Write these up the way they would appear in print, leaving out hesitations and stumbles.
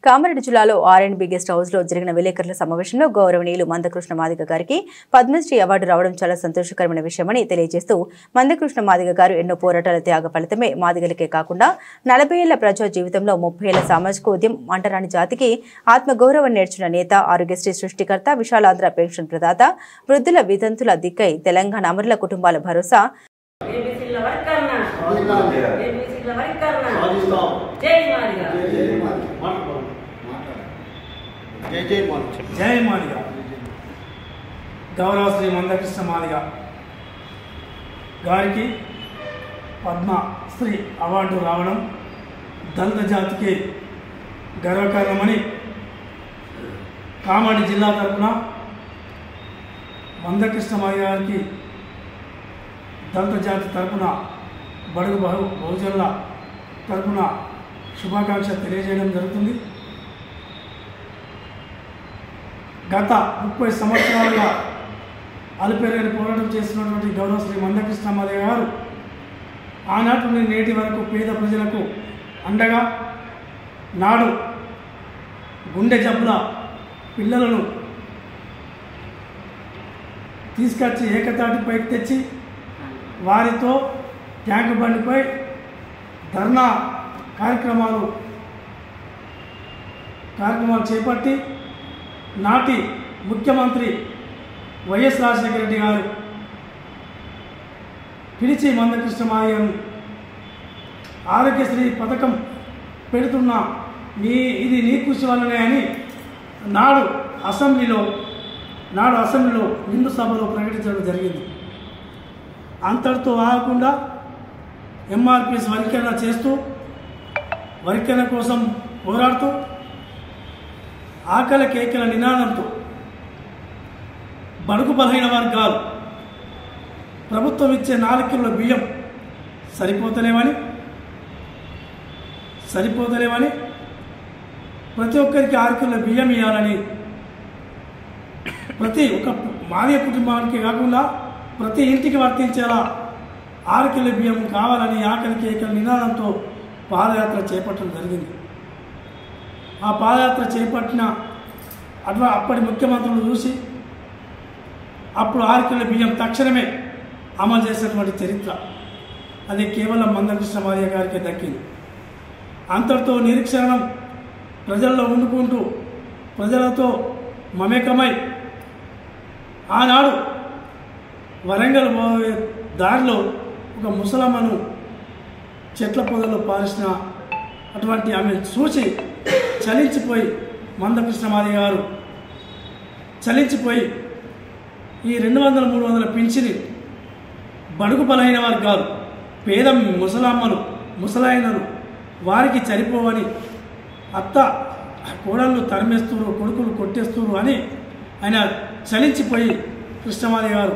కామారెడ్డి జిల్లాలో ఆర్ఎండ్బి guest house లో జరిగిన విలేకరుల సమావేశంలో గౌరవనీయులు మందకృష్ణ మాదిగ గారికి పద్మశ్రీ అవార్డు రావడం చాలా సంతోషకరమైన విషయమని తెలియజేస్తూ మందకృష్ణ మాదిగ గారు ఎన్నో పోరాటాల త్యాగ ఫలితమే మాదిగలకే కాకుండా 40 ఏళ్ల ప్రజా జీవితంలో 30 ఏళ్ల సామాజిక ఉద్యమం అంటరాని జాతికి ఆత్మగౌరవం నేర్చిన నేత, ఆరోగ్యశ్రీ సృష్టికర్త, విశాలాంధ్ర పెన్షన్ ప్రదాత, వృద్ధుల వితంతుల దిక్కై తెలంగాణ అమరుల కుటుంబాల భరోసా జై మాదిగ గౌరవ శ్రీ మందకృష్ణ మాదిగ గారికి పద్మశ్రీ అవార్డు రావడం దళిత జాతికి గర్వకారణమని కామారెడ్డి జిల్లా తరఫున మందకృష్ణ మాదిగ గారికి దళిత జాతి తరఫున బడుగు బహుజనుల తరఫున శుభాకాంక్ష తెలియజేయడం జరుగుతుంది. గత 30 సంవత్సరాలుగా అలుపెరగని పోరాటం చేస్తున్నటువంటి గౌరవ శ్రీ మందకృష్ణ మాదిగ గారు ఆనాటి నుండి నేటి వరకు పేద ప్రజలకు అండగా, నాడు గుండె జబ్బుల పిల్లలను తీసుకొచ్చి ఏకతాటిపైకి తెచ్చి వారితో ట్యాంకు బండిపై ధర్నా కార్యక్రమాలు చేపట్టి నాటి ముఖ్యమంత్రి వైఎస్ రాజశేఖర రెడ్డి గారు పిలిచి మందకృష్ణ మాదిగను ఆరోగ్యశ్రీ పథకం పెడుతున్నా ఇది నీ కృషి వల్లనే అని నాడు అసెంబ్లీలో నిండు సభలో ప్రకటించడం జరిగింది. అంతటితో ఆగకుండా ఎంఆర్పిఎస్ వర్గీకరణ చేస్తూ, వర్గీకరణ కోసం పోరాడుతూ, ఆకలి కేకల నినాదంతో బడుగు బలహీన వర్గాలు ప్రభుత్వం ఇచ్చే 4 కిలోల బియ్యం సరిపోతలేవని ప్రతి ఒక్కరికి 6 కిలోల బియ్యం ఇవ్వాలని, ప్రతి ఒక్క మాదిగ కుటుంబానికి కాకుండా ప్రతి ఇంటికి వర్తించేలా 6 కిలోల బియ్యం కావాలని ఆకలి కేకల నినాదంతో పాదయాత్ర చేపట్టడం జరిగింది. ఆ పాదయాత్ర చేపట్టిన అప్పటి ముఖ్యమంత్రులు చూసి అప్పుడు 6 కిలోల బియ్యం తక్షణమే అమలు చేసినటువంటి చరిత్ర అది కేవలం మందకృష్ణ మాదిగ గారికి దక్కింది. అంతటితో నిరీక్షణం ప్రజల్లో ఉండుకుంటూ ప్రజలతో మమేకమై ఆనాడు వరంగల్ పోయే దారిలో ఒక ముసలమ్మను చెట్ల పొదలో పారేసిన అటువంటి ఆమె చూసి చలించిపోయి మందకృష్ణ మాదిగ గారు చలించిపోయి ఈ 200-300 పింఛని బడుగు బలహీన వర్గాలు, పేద ముసలమ్మలు, ముసలాయనలు వారికి సరిపోవని అత్త కోడళ్ళు తరిమేస్తున్నారు, కొడుకులు కొట్టేస్తున్నారు అని ఆయన చలించిపోయి కృష్ణమాదిగ గారు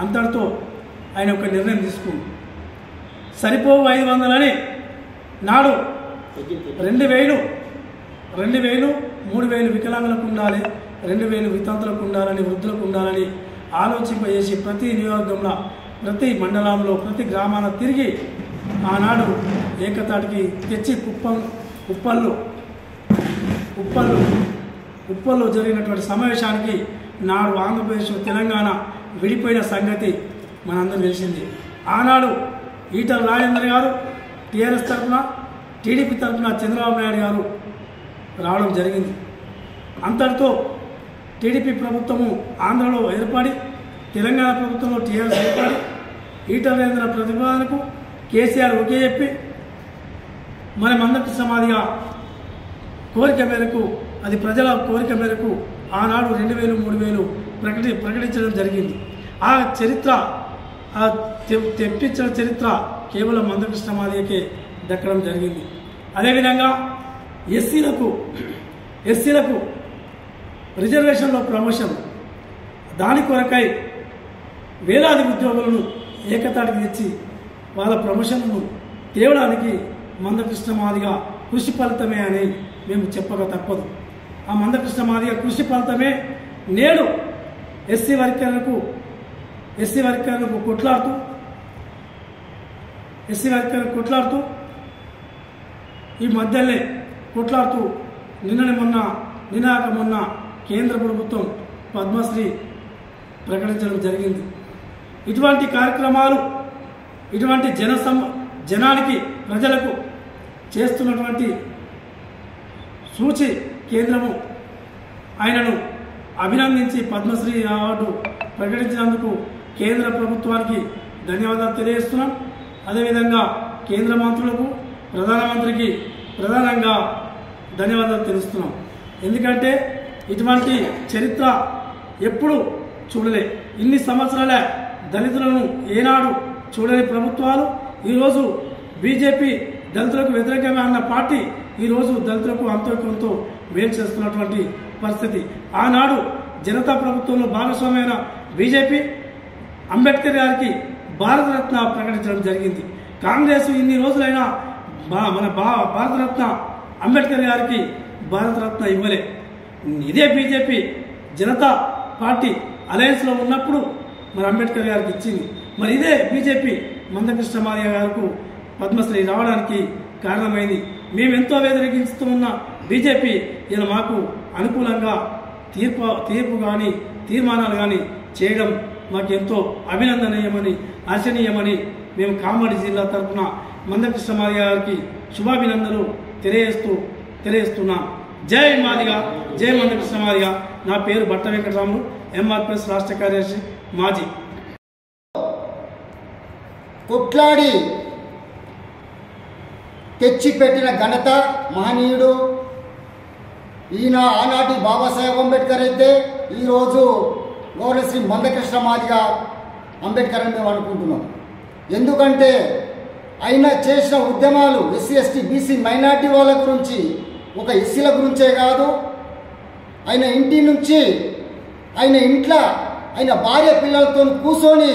అంతటితో ఆయన ఒక నిర్ణయం తీసుకుంది. సరిపోవు 500 అని నాడు 2000, 3000 వికలాంగులకు ఉండాలి, 2000 వితంతులకు ఉండాలని, వృద్ధులకు ఉండాలని ఆలోచింపజేసి ప్రతి నియోజకవర్గంలో, ప్రతి మండలంలో, ప్రతి గ్రామాన తిరిగి ఆనాడు ఏకతాటికి తెచ్చి ఉప్పల్లో జరిగినటువంటి సమావేశానికి నాడు ఆంధ్రప్రదేశ్, తెలంగాణ విడిపోయిన సంగతి మనందరూ తెలిసింది. ఆనాడు ఈటల రాజేందర్ గారు టీఆర్ఎస్ తరఫున, టీడీపీ తరఫున చంద్రబాబు నాయుడు గారు రావడం జరిగింది. అంతటితో టీడీపీ ప్రభుత్వము ఆంధ్రలో ఏర్పడి, తెలంగాణ ప్రభుత్వంలో టీఆర్ఎస్ ఏర్పడి, ఈటల రాజేందర్ ప్రతిపాదనకు కేసీఆర్ ఒకే చెప్పి మన మందకృష్ణ మాదిగ కోరిక మేరకు, అది ప్రజల కోరిక మేరకు ఆనాడు 2000, 3000 ప్రకటించడం జరిగింది. ఆ చరిత్ర, తెప్పించిన చరిత్ర కేవలం మందకృష్ణ మాదిగకే దక్కడం జరిగింది. అదేవిధంగా ఎస్సీలకు రిజర్వేషన్లో ప్రమోషన్, దాని కొరకై వేలాది ఉద్యోగులను ఏకతాటికి తెచ్చి వాళ్ళ ప్రమోషన్లను తేవడానికి మందకృష్ణ మాదిగ కృషి ఫలితమే అని మేము చెప్పక తప్పదు. ఆ మందకృష్ణ మాదిగ కృషి ఫలితమే నేడు ఎస్సీ వర్గీకరణకు కొట్లాడుతూ ఈ మధ్యనే కొట్లాడుతూ మొన్న కేంద్ర ప్రభుత్వం పద్మశ్రీ ప్రకటించడం జరిగింది. ఇటువంటి కార్యక్రమాలు ఇటువంటి జనానికి ప్రజలకు చేస్తున్నటువంటి సూచి కేంద్రము ఆయనను అభినందించి పద్మశ్రీ అవార్డు ప్రకటించినందుకు కేంద్ర ప్రభుత్వానికి ధన్యవాదాలు తెలియజేస్తున్నాం. అదేవిధంగా కేంద్ర మంత్రులకు ప్రధానమంత్రికి ప్రధానంగా ధన్యవాదాలు తెలుస్తున్నాం. ఎందుకంటే ఇటువంటి చరిత్ర ఎప్పుడు చూడలే. ఇన్ని సంవత్సరాల దళితులను ఏనాడు చూడని ప్రభుత్వాలు ఈరోజు బీజేపీ దళితులకు వ్యతిరేకంగా అన్న పార్టీ ఈరోజు దళితులకు అంతో కొంత మేలు చేస్తున్నటువంటి పరిస్థితి. ఆనాడు జనతా ప్రభుత్వంలో భాగస్వామ్యమైన బీజేపీ అంబేద్కర్ గారికి భారతరత్న ప్రకటించడం జరిగింది. కాంగ్రెస్ ఇన్ని రోజులైనా మన భారతరత్న అంబేద్కర్ గారికి భారతరత్న ఇవ్వలే. ఇదే బీజేపీ జనతా పార్టీ అలయన్స్లో ఉన్నప్పుడు మరి అంబేద్కర్ గారికి ఇచ్చింది. మరి ఇదే బీజేపీ మందకృష్ణ మాదిగ గారికి పద్మశ్రీ రావడానికి కారణమైంది. మేమెంతో వ్యతిరేకిస్తూ ఉన్న బీజేపీ ఇలా మాకు అనుకూలంగా తీర్పు కానీ తీర్మానాలు కానీ చేయడం మాకు ఎంతో అభినందనీయమని హర్షణీయమని మేము కామారెడ్డి జిల్లా తరఫున మందకృష్ణ మాదిగ గారికి శుభాభినందనలు తెలియజేస్తున్నాం. జై మాదిగ, జై మందకృష్ణ మాదిగ. నా పేరు బట్ట వెంకటరాములు, ఎంఆర్పిఎస్ రాష్ట్ర కార్యదర్శి మాజీ. కొట్లాడి తెచ్చిపెట్టిన ఘనత మహనీయుడు ఈయన. ఆనాటి బాబాసాహెబ్ అంబేద్కర్ అయితే ఈరోజు గౌరవశ్రీ మందకృష్ణ మాదిగ అంబేద్కర్ అని మేము అనుకుంటున్నాం. ఎందుకంటే ఆయన చేసిన ఉద్యమాలు ఎస్సీ ఎస్టీ బీసీ మైనార్టీ వాళ్ళ గురించి, ఒక ఎస్సీల గురించే కాదు, ఆయన ఇంటి నుంచి ఆయన ఇంట్లో ఆయన భార్య పిల్లలతో కూర్చొని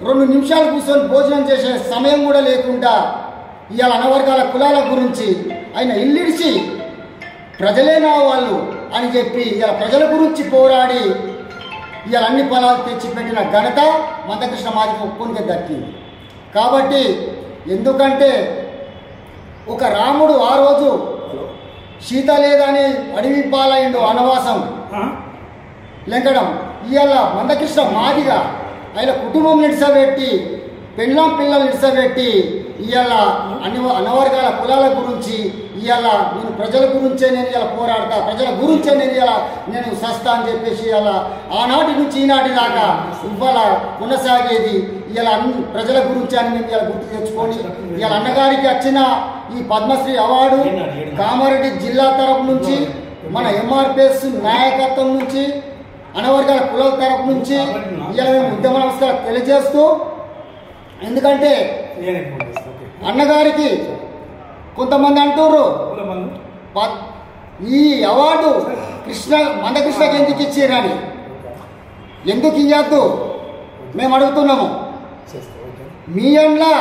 2 నిమిషాలు కూర్చొని భోజనం చేసే సమయం కూడా లేకుండా ఇవాళ అనవర్గాల కులాల గురించి ఆయన ఇల్లిడిచి ప్రజలేనా వాళ్ళు అని చెప్పి ఇవాళ ప్రజల గురించి పోరాడి ఇవాళ అన్ని ఫలాలు తెచ్చిపెట్టిన ఘనత మందకృష్ణ మాదిగ ఒప్పుకొనికే దక్కింది. కాబట్టి ఎందుకంటే ఒక రాముడు ఆ రోజు సీత లేదని అడవి పాలైండు వనవాసం లెంకడం. ఇవాళ మందకృష్ణ మాదిగ ఆయన కుటుంబం నిడిసబెట్టి పెళ్ళాం పిల్లలు నిడిసబెట్టి ఇవాళ అనవర్గాల కులాల గురించి ఇవాళ నేను ప్రజల గురించే నేను ఇలా పోరాడతా, ప్రజల గురించే నేను సస్తా అని చెప్పేసి ఇవాళ ఆనాటి నుంచి ఈనాటి దాకా ఇవాళ కొనసాగేది ఇవాళ అన్ని ప్రజల గురించి అని మేము ఇలా గుర్తు తెచ్చుకొని ఇవాళ అన్నగారికి వచ్చిన ఈ పద్మశ్రీ అవార్డు కామారెడ్డి జిల్లా తరపు నుంచి, మన ఎంఆర్పిఎస్ నాయకత్వం నుంచి, అనవర్గాల కులాల తరపు నుంచి ఇవాళ మేము ఉద్యమ నమస్కారం తెలియజేస్తూ, ఎందుకంటే అన్నగారికి కొంతమంది అంటుర్రు ఈ అవార్డు మందకృష్ణకి ఎందుకు ఇచ్చిరని. ఎందుకు ఇవ్వద్దు మేము అడుగుతున్నాము. మీ అండ్లా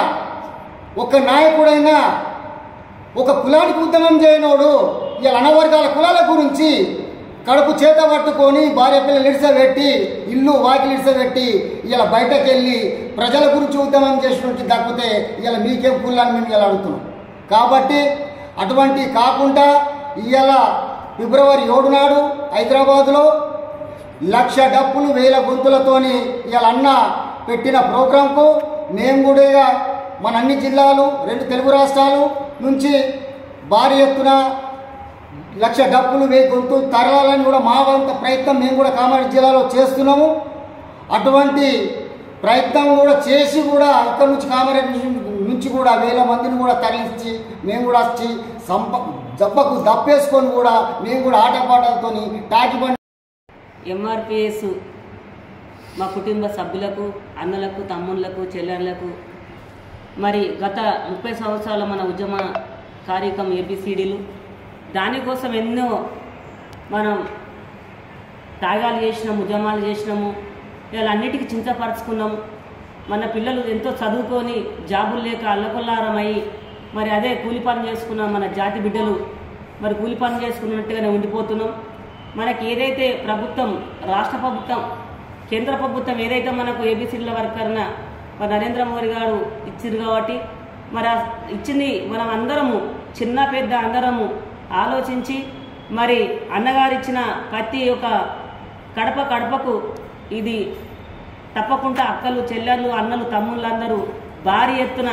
ఒక నాయకుడైనా ఒక కులానికి ఉద్యమం చేయనోడు ఇలా అనవర్గాల కులాల గురించి కడుపు చేత పట్టుకొని భార్య పిల్లలు ఇడిసబెట్టి ఇల్లు వాకిలు ఇడిసబెట్టి ఇలా బయటకు వెళ్ళి ప్రజల గురించి ఉద్యమం చేసినట్టు దక్కితే ఇలా మీకేం కులాన్ని మేము ఇలా అడుగుతున్నాం. కాబట్టి అటువంటి కాకుండా ఇవాళ ఫిబ్రవరి 7 నాడు హైదరాబాద్లో 1,00,000 డప్పులు 1000 గొంతులతోని ఇవాళ అన్న పెట్టిన ప్రోగ్రాంకు మేము కూడా మన అన్ని జిల్లాలు 2 తెలుగు రాష్ట్రాలు నుంచి భారీ ఎత్తున 1,00,000 డప్పులు 1000 గొంతులు తరలాలని కూడా మా వంత ప్రయత్నం మేము కూడా కామారెడ్డి జిల్లాలో చేస్తున్నాము. అటువంటి ప్రయత్నం కూడా చేసి కూడా ఇక్కడ నుంచి కామారెడ్డి నుంచి కూడా 1000 మందిని కూడా తరలించి మేము కూడా వచ్చి జబ్బకు దప్పేసుకొని కూడా మేము కూడా ఆటపాటలతో తాకిబండి. ఎంఆర్పిఎస్ మా కుటుంబ సభ్యులకు, అన్నలకు, తమ్ముళ్లకు, చెల్లెళ్లకు మరి గత 30 సంవత్సరాల మన ఉద్యమ కార్యక్రమం ఏబిసిడీలు, దానికోసం ఎన్నో మనం త్యాగాలు చేసినాము, ఉద్యమాలు చేసినాము. ఇవాళ అన్నిటికీ చింతపరుచుకున్నాము. మన పిల్లలు ఎంతో చదువుకొని జాబులు లేక అల్లకొల్లారమై మరి అదే కూలి పని చేసుకున్నాం. మన జాతి బిడ్డలు మరి కూలి పని చేసుకున్నట్టుగానే ఉండిపోతున్నాం. మనకి ఏదైతే ప్రభుత్వం, రాష్ట్ర ప్రభుత్వం, కేంద్ర ప్రభుత్వం ఏదైతే మనకు ఏబిసిడీల వర్కర్న మరి నరేంద్ర మోదీ గారు ఇచ్చారు కాబట్టి మరి ఇచ్చింది మనం అందరము, చిన్న పెద్ద అందరము ఆలోచించి మరి అన్నగారు ఇచ్చిన ప్రతి ఒక్క కడపకు ఇది తప్పకుండా అక్కలు చెల్లెళ్ళు అన్నలు తమ్ముళ్ళందరూ భారీ ఎత్తున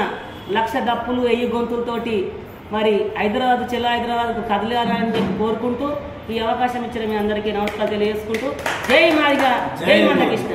1,00,000 దప్పులు 1000 గొంతులతోటి మరి హైదరాబాద్కు కదిలాలని చెప్పి కోరుకుంటూ ఈ అవకాశం ఇచ్చిన మీ అందరికీ నమస్కారం తెలియజేసుకుంటూ జై మాదిగ, జై మందకృష్ణ.